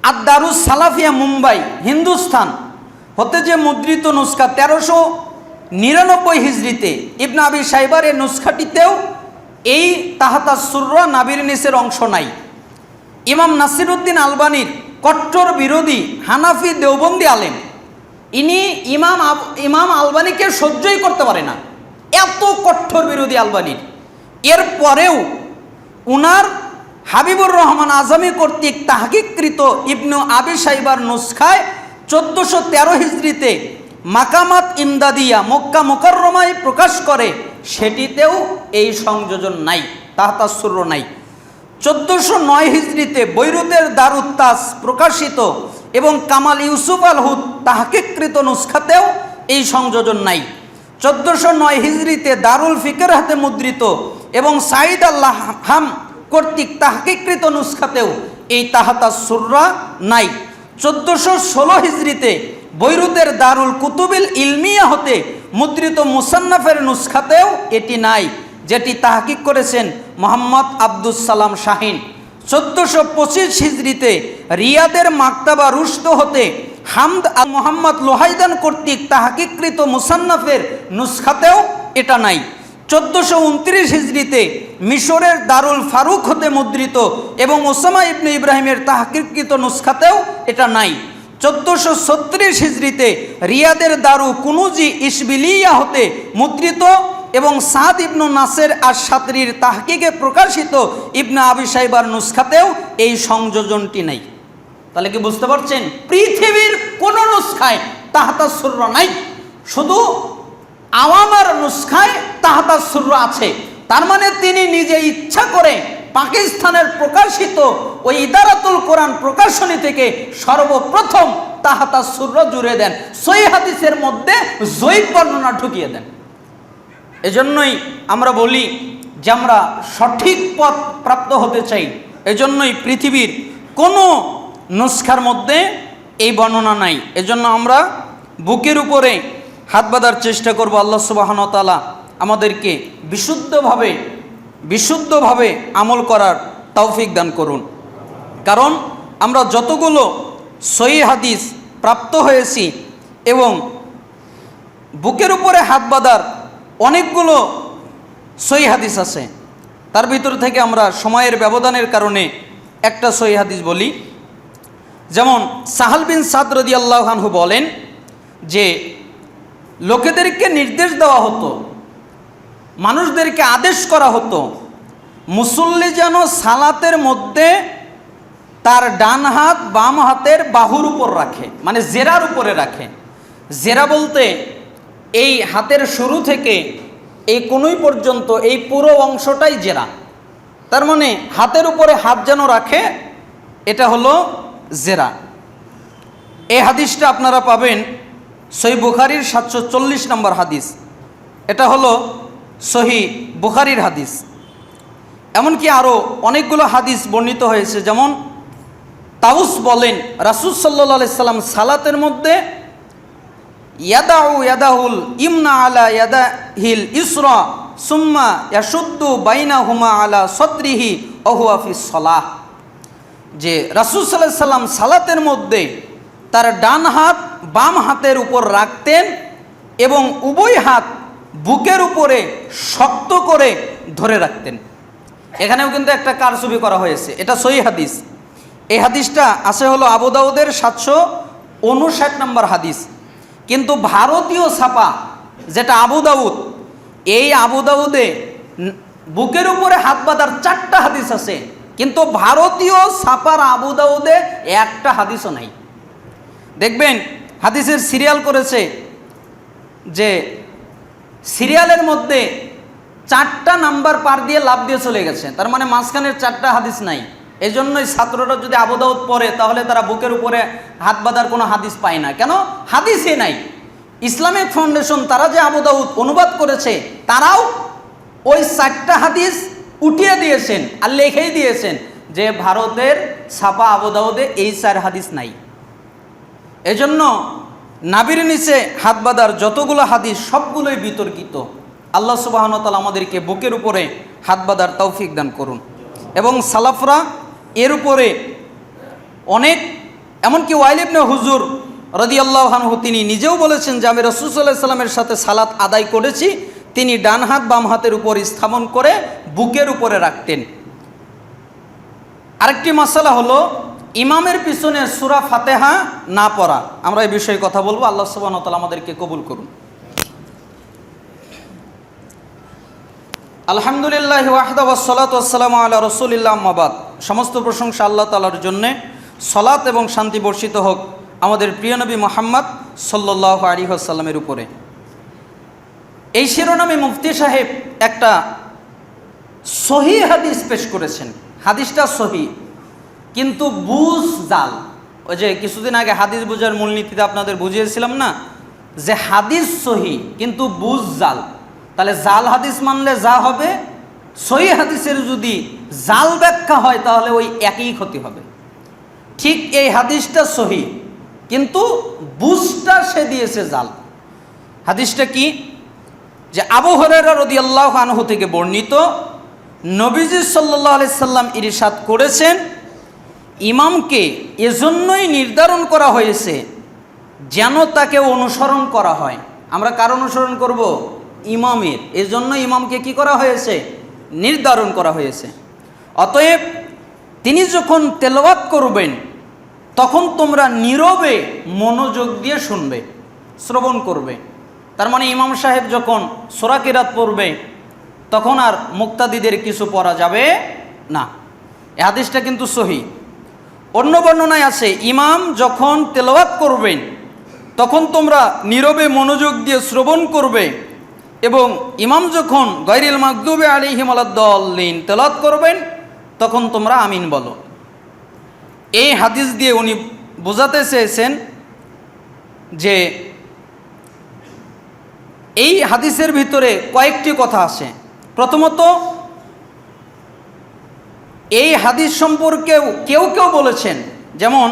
Speaker 1: আর দারুস সালাফিয়া মুম্বাই হিন্দুস্তান হতে যে মুদ্রিত নুসখা 1399 হিজরিতে ইবনে আবি শাইবার এই নুসখাটিতেও এই তাহাতা সুররা নাভির নিচের অংশ নাই। ইমাম নাসিরউদ্দিন আলবানির কট্টর বিরোধী হানাফি দেওবন্দি আলেম, ইনি ইমাম আলবানিকে সহ্যই করতে পারে না, এত কট্টর বিরোধী আলবানির। এরপরেও উনার হাবিবুর রহমান আজমি কর্তৃক তাহকিককৃত ইবনে আবি শাইবার নুসখায় 1413 হিজরিতে মাকামাত ইমদাদিয়া মক্কা মুকাররমায় প্রকাশ করে, সেটিতেও এই সংযোজন নাই। তাহতা সুর্র নাই। 1409 হিজরিতে বৈরুতের দারুত তাজ প্রকাশিত এবং কামাল ইউসুফ আল হুদ তাহকিককৃত নুসখাতেও এই সংযোজন নাই। 1409 হিজরিতে দারুল ফিকের হাতে মুদ্রিত এবং সাইদ আল্লাহ হাম কর্তৃক তাহকিককৃত নুসখাতেও এই তাহতা সুররা নাই। 1416 হিজরিতে বৈরুতের দারুল কুতুবিল ইলমিয়া হতে মুদ্রিত মুসান্নাফের নুসখাতেও এটি নাই, যেটি তাহকিক করেছেন মোহাম্মদ আব্দুস সালাম শাহিন। 1425 হিজরিতে রিয়াদের মাকতাবা রুশদ হতে হামদ আল মোহাম্মদ লোহাইদান কর্তৃক তাহকিককৃত মুসান্নাফের নুসখাতেও এটা নাই। 1429 হিজরিতে মিশরের দারুল ফারুক হতে মুদ্রিত এবং ওসামা ইবনে ইব্রাহিমের তাহকিককৃত নুসখাতেও এটা নাই। 1436 হিজরিতে রিয়াদের দারু কুনুজি ইসবিলিয়া হতে মুদ্রিত এবং সাদ ইবনু নাসের আশ-শাতরির তাহকিকে প্রকাশিত ইবনে আবি শাইবার নুসখাতেও এই সংযোজনটি নাই। তাহলে কি বুঝতে পারছেন, পৃথিবীর কোন নুসখায় তাহতা সুররা নাই, শুধু আওয়ামার নুসখায় তাহতা সুররা আছে। তার মানে তিনি নিজে ইচ্ছা করে পাকিস্তানের প্রকাশিত ওই ইদারাতুল কোরআন প্রকাশনী থেকে সর্বপ্রথম তাহতা সুররা জুড়ে দেন, সহিহ হাদিসের মধ্যে জয়ীফ বর্ণনা ঢুকিয়ে দেন। এজন্যই আমরা বলি যে আমরা সঠিক পথ প্রাপ্ত হতে চাই। এজন্যই পৃথিবীর কোনো নুসখার মধ্যে এই বর্ণনা নাই। এজন্য আমরা বুকের উপরে হাত বাঁধার চেষ্টা করব। আল্লাহ সুবহানাহু ওয়া তাআলা আমাদেরকে বিশুদ্ধভাবে আমল করার তৌফিক দান করুন। কারণ আমরা যতগুলো সহিহ হাদিস প্রাপ্ত হয়েছি এবং বুকের উপরে হাত বাঁধার অনেকগুলো সহিহ হাদিস আছে, তার ভিতর থেকে আমরা সময়ের ব্যবধানের কারণে একটা সহিহ হাদিস বলি। যেমন সাহাল বিন সাদ রাদিয়াল্লাহু আনহু বলেন যে লোকেদেরকে নির্দেশ দেওয়া হতো, মানুষদেরকে আদেশ করা হতো, মুসল্লি যেন সালাতের মধ্যে তার ডান হাত বাম হাতের বাহুর উপর রাখে, মানে জেরার উপরে রাখে। জেরা বলতে এই হাতের শুরু থেকে এই কোনই পর্যন্ত এই পুরো অংশটাই জেরা। তার মানে হাতের উপরে হাত যেন রাখে, এটা হলো জেরা। এই হাদিসটা আপনারা পাবেন সহিহ বুখারীর 740 নম্বর হাদিস। এটা হলো সহিহ বুখারীর হাদিস। এমনকি আরও অনেকগুলো হাদিস বর্ণিত হয়েছে। যেমন তাউস বলেন রাসূল সাল্লাল্লাহু আলাইহি সাল্লাম সালাতের মধ্যে ইয়াদাহুল ইমনা আলা ইয়াদাহিল ইসরা সুম্মা ইয়াশুদ্দু বাইনাহুমা আলা সদরিহি ওয়া হুয়া ফিস সালাহ, যে রাসূল সাল্লাল্লাহু আলাইহি সাল্লাম সালাতের মধ্যে তার ডান হাত বাম হাতের উপর রাখতেন এবং উভয় হাত বুকের উপরে শক্ত করে ধরে রাখতেন। এখানেও কিন্তু একটা কারসুবি করা হয়েছে, এটা সহিহ হাদিস। এই হাদিসটা আছে হলো আবু দাউদের 759 নম্বর হাদিস। কিন্তু ভারতীয় ছাপা যেটা আবু দাউদ, এই আবু দাউদে বুকের উপরে হাত বাঁধার 4টা হাদিস আছে, কিন্তু ভারতীয় ছাপার আবু দাউদে একটা হাদিসও নাই। দেখবেন হাদিসের সিরিয়াল করেছে, যে সিরিয়ালের মধ্যে 4টা নাম্বার পার দিয়ে লাভ দিয়ে চলে গেছে, তার মানে মাঝখানের 4টা হাদিস নাই। এই জন্যই ছাত্ররা যদি আবু দাউদ পড়ে তাহলে তারা বুকের উপরে হাত বাঁধার কোনো হাদিস পায় না। কেন? হাদিসই নাই। ইসলামিক ফাউন্ডেশন তারা যে আবু দাউদ অনুবাদ করেছে, তারাও ওই 4টা হাদিস উঠিয়ে দিয়েছেন আর লিখেই দিয়েছেন যে ভারতের ছাপা আবু দাউদে এই 4 হাদিস নাই। এজন্য নাভির নিচে হাত বাঁধার যতগুলো হাদিস সবগুলোই বিতর্কিত। আল্লাহ সুবহানাহু ওয়া তাআলা আমাদেরকে বুকের উপরে হাত বাঁধার তৌফিক দান করুন। এবং সালাফরা এর উপরে অনেক, এমনকি ওয়াইল ইবনে হুজুর রাদিয়াল্লাহু আনহু তিনি নিজেও বলেছেন যে আমি রাসূল সাল্লাল্লাহু আলাইহি সাল্লামের সাথে সালাত আদায় করেছি, তিনি ডান হাত বাম হাতের উপর স্থাপন করে বুকের উপরে রাখতেন। আরেকটি মাসালা হলো ইমামের পিছনে সূরা ফাতিহা না পড়া। আমরা এই বিষয়ে কথা বলবো। আল্লাহ সুবহানাহু ওয়া তাআলা আমাদেরকে কবুল করুন। আলহামদুলিল্লাহি ওয়াহদা ওয়াসসালাতু ওয়াসসালামু আলা রাসূলিল্লাহ আম্মা বাদ। সমস্ত প্রশংসা আল্লাহ তাআলার জন্যে, সালাত এবং শান্তি বর্ষিত হোক আমাদের প্রিয় নবী মুহাম্মদ সাল্লাল্লাহু আলাইহি ওয়াসাল্লামের উপরে। এই শিরোনামে মুফতি সাহেব একটা সহি হাদিস পেশ করেছেন, হাদিসটা সহি কিন্তু বুঝ জাল। ওই যে কিছুদিন আগে হাদিস বোঝার মূলনীতিতে আপনাদের বুঝিয়েছিলাম না, যে হাদিস সহি কিন্তু বুঝ জাল। তাহলে জাল হাদিস মানলে যা হবে, সহি হাদিসের যদি জাল ব্যাখ্যা হয় তাহলে ওই একই ক্ষতি হবে। ঠিক এই হাদিসটা সহি কিন্তু বুঝটা সে দিয়েছে জাল। হাদিসটা কি? যে আবু হুরায়রা রাদিয়াল্লাহু আনহু থেকে বর্ণিত, নবীজি সাল্লাল্লাহু আলাইহি সাল্লাম ইরশাদ করেছেন, ইমামকে এজন্যই নির্ধারণ করা হয়েছে যেন তাকে অনুসরণ করা হয়। আমরা কার অনুসরণ করব? ইমামের। এজন্য ইমামকে কি করা হয়েছে? নির্ধারণ করা হয়েছে। অতএব তিনি যখন তেলাওয়াত করবেন তখন তোমরা নীরবে মনোযোগ দিয়ে শুনবে, শ্রবণ করবে। তার মানে ইমাম সাহেব যখন সূরা কিরাত পড়বে তখন আর মুক্তাদিদের কিছু পড়া যাবে না। এই হাদিসটা কিন্তু সহি। অন্য বর্ণনায় আছে, ইমাম যখন তেলাওয়াত করবেন তখন তোমরা নীরবে মনোযোগ দিয়ে শ্রবণ করবে, এবং ইমাম যখন গায়রিল মাগদুবি আলাইহিম ওয়ালাদ-দাল্লিন তেলাওয়াত করবেন তখন তোমরা আমিন বলো। এই হাদিস দিয়ে উনি বোঝাতে চেয়েছেন যে এই হাদিসের ভিতরে কয়েকটি কথা আছে। প্রথমত, এই হাদিস সম্পর্কেও কেউ কেউ বলেছেন, যেমন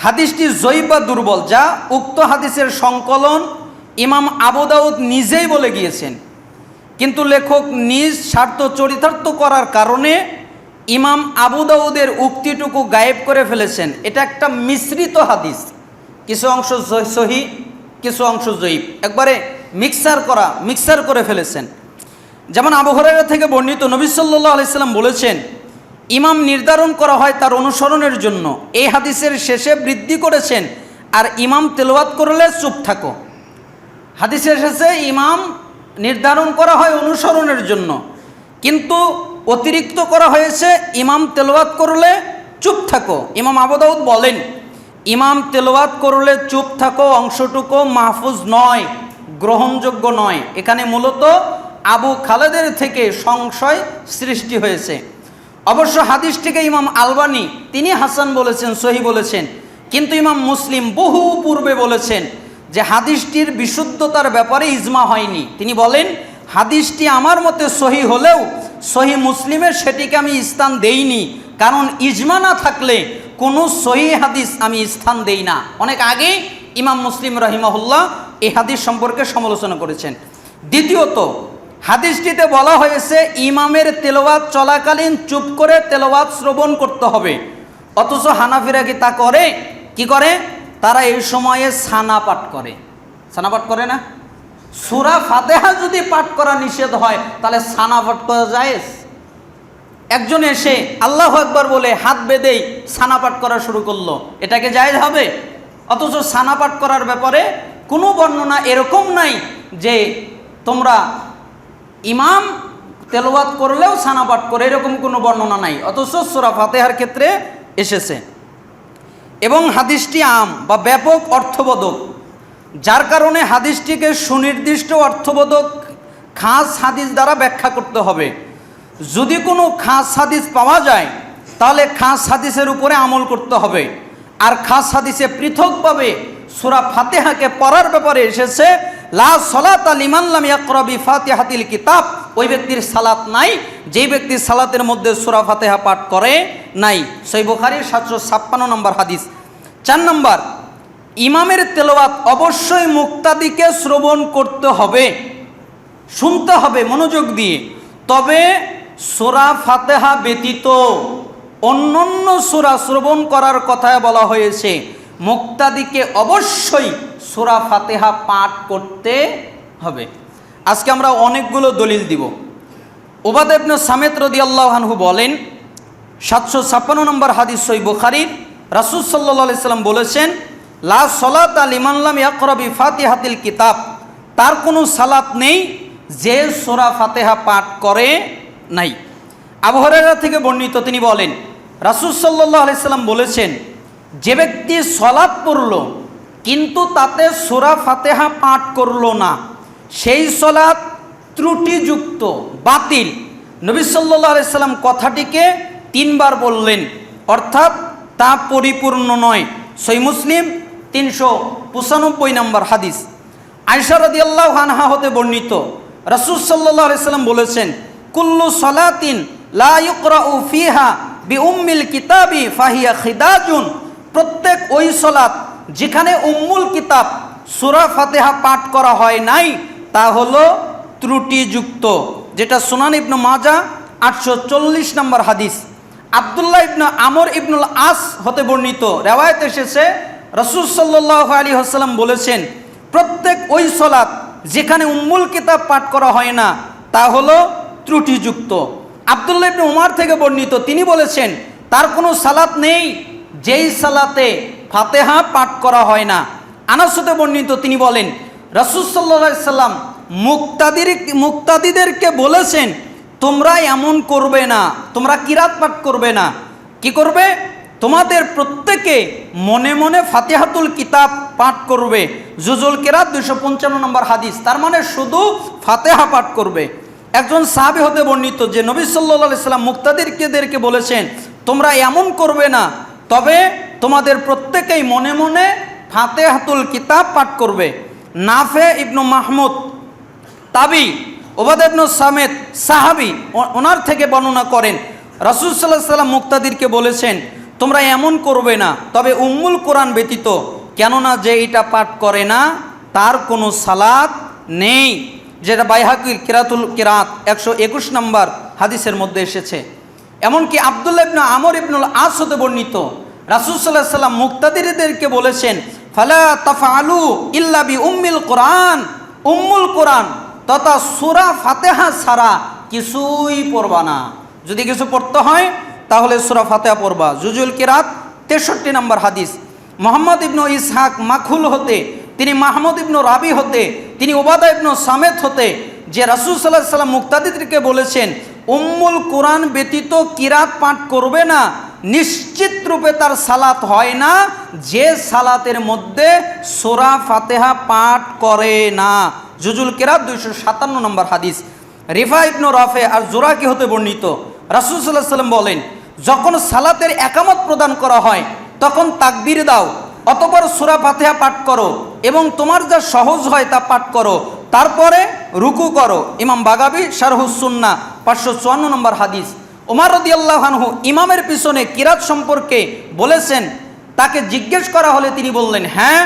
Speaker 1: হাদিসটি জয়ীফ বা দুর্বল, যা উক্ত হাদিসের সংকলন ইমাম আবু দাউদ নিজেই বলে গিয়েছেন, কিন্তু লেখক নিজ স্বার্থ চরিতার্থ করার কারণে ইমাম আবু দাউদের উক্তিটুকু গায়েব করে ফেলেছেন। এটা একটা মিশ্রিত হাদিস, কিছু অংশ সহি কিছু অংশ জয়ীফ, একবারে মিক্সার করে ফেলেছেন। যেমন আবু হুরায়রা থেকে বর্ণিত, নবী সাল্লাল্লাহু আলাইহি সাল্লাম বলেছেন, ইমাম নির্ধারণ করা হয় তার অনুসরণের জন্য। এই হাদিসের শেষে বৃদ্ধি করেছেন, আর ইমাম তেলাওয়াত করলে চুপ থাকো। হাদিসের শেষে ইমাম নির্ধারণ করা হয় অনুসরণের জন্য, কিন্তু অতিরিক্ত করা হয়েছে ইমাম তেলাওয়াত করলে চুপ থাকো। ইমাম আবু দাউদ বলেন, ইমাম তেলাওয়াত করলে চুপ থাকো অংশটুকু মাহফুজ নয়, গ্রহণযোগ্য নয়। এখানে মূলত আবু খালেদের থেকে সংশয় সৃষ্টি হয়েছে। অবশ্য হাদিসটিকে ইমাম আলবানী তিনি হাসান বলেছেন, সহি বলেছেন, কিন্তু ইমাম মুসলিম বহু পূর্বে বলেছেন যে হাদিসটির বিশুদ্ধতার ব্যাপারে ইজমা হয়নি। তিনি বলেন, হাদিসটি আমার মতে সহি হলেও সহি মুসলিমের সেটিকে আমি স্থান দেইনি, কারণ ইজমা না থাকলে কোনো সহি হাদিস আমি স্থান দেই না। অনেক আগে ইমাম মুসলিম রাহিমাহুল্লাহ এই হাদিস সম্পর্কে সমালোচনা করেছেন। দ্বিতীয়ত, হাদিসটিতে বলা হয়েছে ইমামের তেলাওয়াত চলাকালীন চুপ করে তেলাওয়াত শ্রবণ করতে হবে, অথচ হানাফিরা কি তা করে? কি করে? তারা এই সময়ে সানা পাঠ করে। সানা পাঠ করে না? সূরা ফাতিহা যদি পাঠ করা নিষেধ হয় তাহলে সানা পাঠ করা জায়েজ? একজন এসে আল্লাহু আকবার বলে হাত বেঁধেই সানা পাঠ করা শুরু করলো, এটাকে জায়েজ হবে? অথচ সানা পাঠ করার ব্যাপারে কোনো বর্ণনা এরকম নাই যে তোমরা ইমাম তেলাওয়াত করলেও সানা পাঠ করে, এরকম কোনো বর্ণনা নাই, অথচ সূরা ফাতিহার ক্ষেত্রে এসেছে। এবং হাদিসটি আম বা ব্যাপক অর্থবোধক, যার কারণে হাদিসটিকে সুনির্দিষ্ট অর্থবোধক খাস হাদিস দ্বারা ব্যাখ্যা করতে হবে। যদি কোনো খাস হাদিস পাওয়া যায় তাহলে খাস হাদিসের উপরে আমল করতে হবে। আর খাস হাদিসে পৃথকভাবে সূরা ফাতিহাকে পড়ার ব্যাপারে এসেছে, লা সালাতা লিমান লাম ইয়াকরা বিফাতিহাতিল কিতাব, ওই ব্যক্তির সালাত নাই যেই ব্যক্তি সালাতের মধ্যে সূরা ফাতিহা পাঠ করে নাই। সহিহ বুখারীর 756 নম্বর হাদিস। 4 নম্বর, ইমামের তেলাওয়াত অবশ্যই মুক্তাদিকে শ্রবণ করতে হবে, শুনতে হবে মনোযোগ দিয়ে। তবে সূরা ফাতিহা ব্যতীত অন্যান্য সূরা শ্রবণ করার কথা বলা হয়েছে। মুক্তাদিকে অবশ্যই সূরা ফাতিহা পাঠ করতে হবে। আজকে আমরা অনেকগুলো দলিল দিব। উবাদা ইবনে সামিত রাদিয়াল্লাহু আনহু বলেন, 756 নম্বর হাদিস সহিহ বুখারীর, রাসূল সাল্লাল্লাহু আলাইহি সাল্লাম বলেছেন, লা সালাতা লিমান লাম ইয়াকরা বিফাতিহাতিল কিতাব, তার কোনো সালাত নেই যে সূরা ফাতিহা পাঠ করে নাই। আবু হুরায়রা থেকে বর্ণিত, তিনি বলেন, রাসূল সাল্লাল্লাহু আলাইহি সাল্লাম বলেছেন, যে ব্যক্তি সালাত পড়ল কিন্তু তাতে সূরা ফাতিহা পাঠ করল না, সেই সালাত ত্রুটিযুক্ত, বাতিল। নবী সাল্লাল্লাহু আলাইহি সাল্লাম কথাটিকে 3 বার বললেন, অর্থাৎ তা পরিপূর্ণ নয়। সহিহ মুসলিম 395 নম্বর হাদিস। আয়েশা রাদিয়াল্লাহু আনহা হতে বর্ণিত, রাসূল সাল্লাল্লাহু আলাইহি সাল্লাম বলেছেন, কুল্লু সালাতিন লা ইউকরাউ ফিহা বিউম্মিল কিতাবি ফাহিয়া খিদাজুন, প্রত্যেক ওই সালাত যেখানে উম্মুল কিতাব সূরা ফাতিহা পাঠ করা হয় নাই তা হলো ত্রুটিযুক্ত, যেটা সুনান ইবনে মাজাহ 840 নম্বর হাদিস। আব্দুল্লাহ ইবনে আমর ইবনুল আস হতে বর্ণিত, রিওয়ায়াত এসেছে রাসূল সাল্লাল্লাহু আলাইহি ওয়াসাল্লাম বলেছেন, প্রত্যেক ওই সালাত যেখানে উম্মুল কিতাব পাঠ করা হয় না তা হলো ত্রুটিযুক্ত। আব্দুল্লাহ ইবনে উমর থেকে বর্ণিত, তিনি বলেছেন, তার কোনো সালাত নেই যেই সালাতে ফাতিহা পাঠ করা হয় না। আনাস হতে বর্ণিত, তিনি বলেন, রাসূল সাল্লাল্লাহু আলাইহি সাল্লাম মুক্তাদিদেরকে বলেছেন, তোমরা এমন করবে না, তোমরা কিরাত পাঠ করবে না। কি করবে? তোমাদের প্রত্যেকে মনে মনে ফাতিহাতুল কিতাব পাঠ করবে। জুজুল কিরাত 255 নম্বর হাদিস। তার মানে শুধু ফাতিহা পাঠ করবে। একজন সাহাবী হতে বর্ণিত যে নবী সাল্লাল্লাহু আলাইহি সাল্লাম মুক্তাদিরকে বলেছেন, তোমরা এমন করবে না, তবে তোমাদের প্রত্যেকেই মনে মনে ফাতিহাতুল কিতাব পাঠ করবে। নাফে ইবনু মাহমুদ তাবি, উবাদা ইবনু সামিত সাহাবী, ওনার থেকে বর্ণনা করেন, রাসূল সাল্লাল্লাহু আলাইহি সাল্লাম মুক্তাদিরকে বলেছেন, তোমরা এমন করবে না, তবে উম্মুল কোরআন ব্যতীত, কেননা যে এটা পাঠ করে না তার কোনো সালাত নেই, যেটা বাইহাকির কিরাতুল কিরাত 121 নম্বর হাদিসের মধ্যে এসেছে। এমনকি আব্দুল্লাহ ইবনে আমর ইবনুল আস হতে বর্ণিত, রাসূল সাল্লাল্লাহু আলাইহি সাল্লাম মুক্তাদিরদেরকে বলেছেন, ফালা তাফআলু ইল্লা বি উম্মিল কোরআন, উম্মুল কোরআন তথা সূরা ফাতিহা ছাড়া কিছুই পড়বা না। যদি কিছু পড়তে হয় তাহলে সূরা ফাতিহা পড়বা। জুজুল কিরাত 63 নম্বর হাদিস। মুহাম্মদ ইবনু ইসহাক মাখুল হতে, তিনি মাহমুদ ইবনু রাবি হতে, তিনি উবাদা ইবনু সামিত হতে, যে রাসূল সাল্লাল্লাহু আলাইহি সাল্লাম মুক্তাদিরকে বলেছেন, উম্মুল কোরআন ব্যতীত কিরাত পাঠ করবে না, নিশ্চিত রূপে তার সালাত হয় না যে সালাতের মধ্যে সূরা ফাতিহা পাঠ করে না। জুজুল কিরাত 257 নম্বর হাদিস। রিফা ইবনু রাফে আর জোরাকি হতে বর্ণিত, রাসূল সাল্লাল্লাহু আলাইহি সাল্লাম বলেন, যখন সালাতের একামত প্রদান করা হয় তখন তাকবীর দাও, অতঃপর সূরা ফাতিহা পাঠ করো এবং তোমার যা সহজ হয় তা পাঠ করো, তারপরে রুকু করো। ইমাম বাগাবী শারহুস সুন্নাহ 554 নম্বর হাদিস। ওমর রাদিয়াল্লাহু আনহু ইমামের পিছনে কিরাত সম্পর্কে বলেছেন, তাকে জিজ্ঞেস করা হলে তিনি বললেন, হ্যাঁ,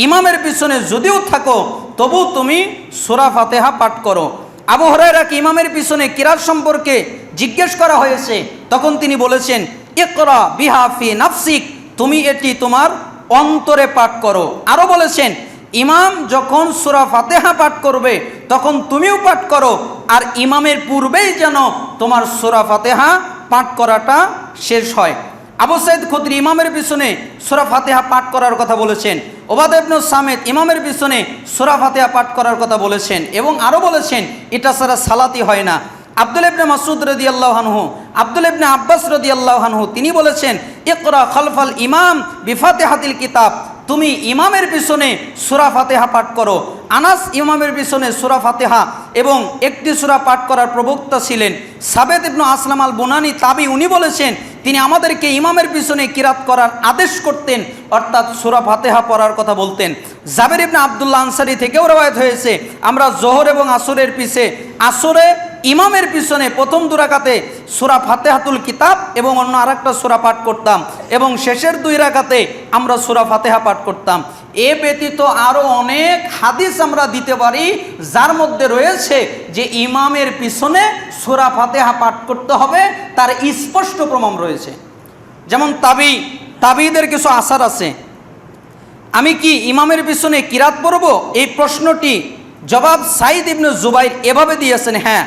Speaker 1: ইমামের পিছনে যদিও থাকো তবু তুমি সূরা ফাতিহা পাঠ করো। আবু হুরায়রাকে ইমামের পিছনে কিরাত সম্পর্কে জিজ্ঞেস করা হয়েছে, তখন তিনি বলেছেন, ইকরা বিহা ফি নাফসিক, তুমি এটি তোমার অন্তরে পাঠ করো। আরও বলেছেন, ইমাম যখন সূরা ফাতিহা পাঠ করবে তখন তুমিও পাঠ করো, আর ইমামের পূর্বেই যেন তোমার সূরা ফাতিহা পাঠ করাটা শেষ হয়। আবু সাইদ খুদরি ইমামের পিছনে সূরা ফাতিহা পাঠ করার কথা বলেছেন। উবাদা ইবনু সামিত ইমামের পিছনে সূরা ফাতিহা পাঠ করার কথা বলেছেন এবং আরও বলেছেন, এটা ছাড়া সালাতই হয় না। আব্দুল্লাহ ইবনে মাসউদ রাদিয়াল্লাহু আনহু, আব্দুল্লাহ ইবনে আব্বাস রাদিয়াল্লাহু আনহু, তিনি বলেছেন, ইকরা খালফাল ইমাম বিফাতিহাতিল কিতাব, তুমি ইমামের পিছনে সূরা ফাতিহা পাঠ করো। আনাস ইমামের পিছনে সূরা ফাতিহা এবং একটি সূরা পাঠ করার প্রবক্তা ছিলেন। সাবেত ইবনু আসলাম আল বুনানি তাবি, উনি বলেছেন, তিনি আমাদেরকে ইমামের পিছনে কিরাত করার আদেশ করতেন, অর্থাৎ সূরা ফাতিহা পড়ার কথা বলতেন। জাবের ইবনে আব্দুল্লাহ আনসারী থেকেও রওয়ায়াত হয়েছে, আমরা জোহর এবং আসরের পিছে, আসরে ইমামের পিছনে প্রথম 2 রাকাতে সূরা ফাতিহাতুল কিতাব এবং অন্য আরেকটা সূরা পাঠ করতাম এবং শেষের 2 রাকাতে আমরা সূরা ফাতিহা পাঠ করতাম। এ ব্যতীত আরও অনেক হাদিস আমরা দিতে পারি যার মধ্যে রয়েছে যে ইমামের পিছনে সূরা ফাতিহা পাঠ করতে হবে, তার স্পষ্ট প্রমাণ রয়েছে। যেমন তাবিদের কিছু আসার আছে, আমি কি ইমামের পিছনে কিরাত পড়ব? এই প্রশ্নটি জবাব সাইদ ইবনে জুবাইর এভাবে দিয়েছেন, হ্যাঁ,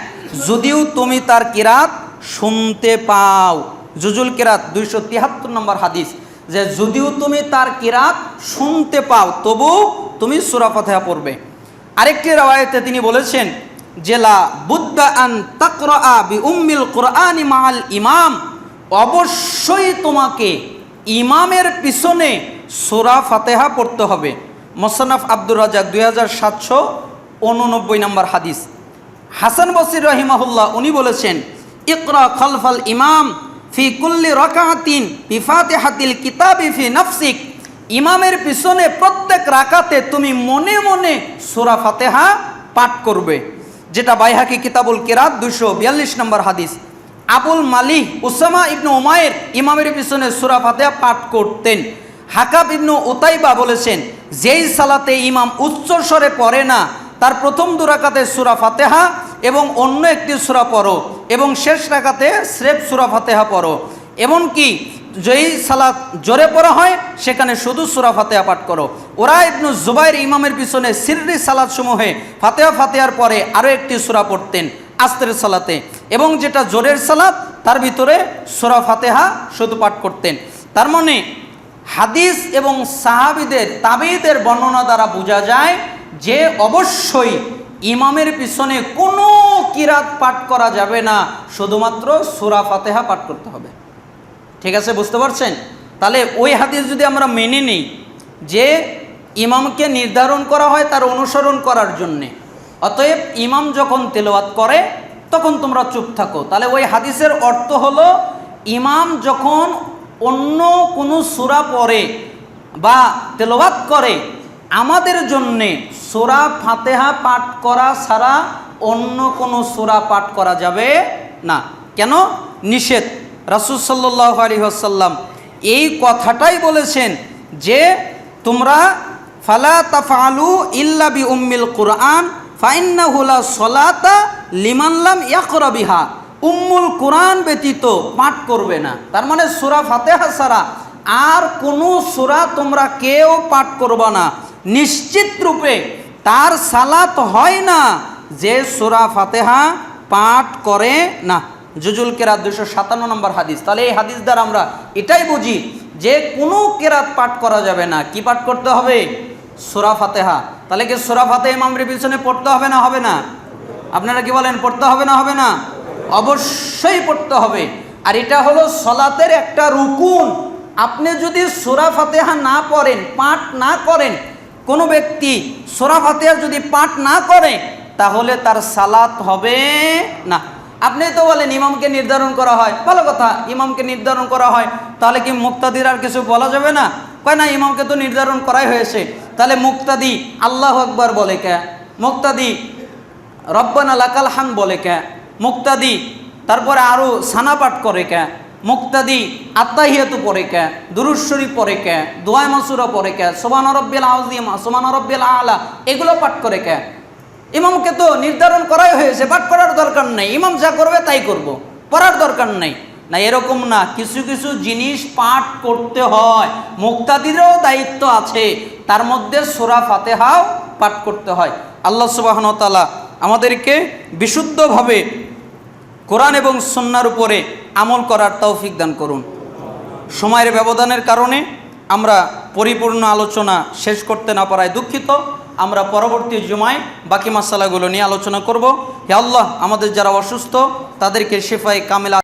Speaker 1: যদিও তুমি তার কিরাত শুনতে পাও। জুজুল কিরাত 273 নম্বর হাদিস, যে যদিও তুমি তার কিরাত শুনতে পাও তবু তুমি সূরা ফাতিহা পড়বে। আরেকটি রওয়ায়াতে তিনি বলেছেন, যে লা বুদ্দা আন তাকরা বি উম্মিল কোরআনি মাআল ইমাম, অবশ্যই তোমাকে ইমামের পিছনে সূরা ফাতিহা পড়তে হবে। মুসান্নাফ আব্দুর রাজ্জাক 2789 নম্বর হাদিস। হাসান বসরি রাহিমাহুল্লাহ উনি বলেছেন, ইকরা খালফাল ইমাম ফি কুল্লি রাকাতিন বিফাতিহাতিল কিতাবি ফি নাফসিক, ইমামের পিছনে প্রত্যেক রাকাতে তুমি মনে মনে সূরা ফাতিহা পাঠ করবে, যেটা বাইহাকি কিতাবুল কিরাত 242 নম্বর হাদিস। আবুল মালিহ উসামা ইবনু উমায়ের ইমামের পিছনে সূরা ফাতিহা পাঠ করতেন। হাকাব ইবনু উতাইবা বলেছেন, যেই সালাতে ইমাম উচ্চ স্বরে পড়ে না তার প্রথম 2 রাকাতে সূরা ফাতিহা এবং অন্য একটি সূরা পড়ো এবং শেষ রাকাতে স্রেফ সূরা ফাতিহা পড়ো, এমনকি যেই সালাত জোরে পড়া হয় সেখানে শুধু সূরা ফাতিহা পাঠ করো। ওরা ইবনু জুবাইর ইমামের পিছনে সিররি সালাত সমূহে ফাতিহার পরে আরও একটি সূরা পড়তেন আস্তের সালাতে, এবং যেটা জোরের সালাত তার ভিতরে সূরা ফাতিহা শুধু পাঠ করতেন। তার মানে হাদিস এবং সাহাবীদের তাবেঈদের বর্ণনা দ্বারা বোঝা যায় যে অবশ্যই ইমামের পিছনে কোনো কিরাত পাঠ করা যাবে না, শুধুমাত্র সূরা ফাতিহা পাঠ করতে হবে। ঠিক আছে, বুঝতে পারছেন? তাহলে ওই হাদিস যদি আমরা মেনে নিই যে ইমামকে নির্ধারণ করা হয় তার অনুসরণ করার জন্যে, অতএব ইমাম যখন তেলাওয়াত করে তখন তোমরা চুপ থাকো, তাহলে ওই হাদিসের অর্থ হলো ইমাম যখন অন্য কোনো সূরা পড়ে বা তেলাওয়াত করে আমাদের জন্যে সূরা ফাতিহা পাঠ করা ছাড়া অন্য কোনো সূরা পাঠ করা যাবে না। কেন? নিষেধ। রাসূল সাল্লাল্লাহু আলাইহি ওয়াসাল্লাম এই কথাটাই বলেছেন যে তোমরা ফালা তাফআলু ইল্লা বি উম্মিল কুরআন ফাইন্নাহু লা সলাতা লিমান লাম ইয়াকরা বিহা, উম্মুল কুরআন ব্যতীত পাঠ করবে না। তার মানে সূরা ফাতিহা ছাড়া আর কোনো সূরা তোমরা কেউ পাঠ করবে না, নিশ্চিত রূপে তার সালাত হয় না যে সূরা ফাতিহা পাঠ করে না। জুজুল কেরাত 257 নম্বর হাদিস। তাহলে এই হাদিস দ্বারা আমরা এটাই বুঝি যে কোনো কেরাত পাঠ করা যাবে না। কি পাঠ করতে হবে? সূরা ফাতিহা। তাহলে কি সূরা ফাতিহা ইমামের পিছনে পড়তে হবে না হবে না? আপনারা কি বলেন, পড়তে হবে না হবে না? অবশ্যই পড়তে হবে। আর এটা হলো সলাতের একটা রুকুন। আপনি যদি সূরা ফাতিহা না পড়েন, পাঠ না করেন, কোনো ব্যক্তি সূরা ফাতিহা যদি পাঠ না করে তাহলে তার সালাত হবে না। আপনি তো বলেন ইমামকে নির্ধারণ করা হয়, ভালো কথা, ইমামকে নির্ধারণ করা হয়, তাহলে কি মুক্তাদির আর কিছু বলা যাবে না? কয় না, ইমামকে তো নির্ধারণ করাই হয়েছে, তাহলে মুক্তাদি আল্লাহু আকবার বলে কে? মুক্তাদি রব্বানা লাকাল হামদ বলে কে? মুক্তাদি তারপরে আরও সানা পাঠ করে কে? মুক্তাদি আত্তাহিয়াতু পড়ে কে? দুরূদ শরীফ পড়ে কে? দোয়া মাসুরা পড়ে কে? সুবহান রাব্বিল আযীম, সুবহান রাব্বিল আলা, এগুলো পাঠ করে কে? ইমামকে তো নির্ধারণ করাই হয়েছে, পাঠ করার দরকার নেই, ইমাম যা করবে তাই করব, পড়ার দরকার নেই। না, এরকম না, কিছু কিছু জিনিস পাঠ করতে হয়, মুক্তাদিরও দায়িত্ব আছে, তার মধ্যে সূরা ফাতিহাও পাঠ করতে হয়। আল্লাহ সুবহানাহু ওয়া তাআলা আমাদেরকে বিশুদ্ধভাবে কোরআন এবং সুন্নাহর উপরে আমল করার তৌফিক দান করুন। সময়ের ব্যবধানের কারণে আমরা পরিপূর্ণ আলোচনা শেষ করতে না পারায় দুঃখিত। আমরা পরবর্তী জুমায় বাকি মাসালাগুলো নিয়ে আলোচনা করব। হে আল্লাহ, আমাদের যারা অসুস্থ তাদেরকে শিফায়ে কামিলা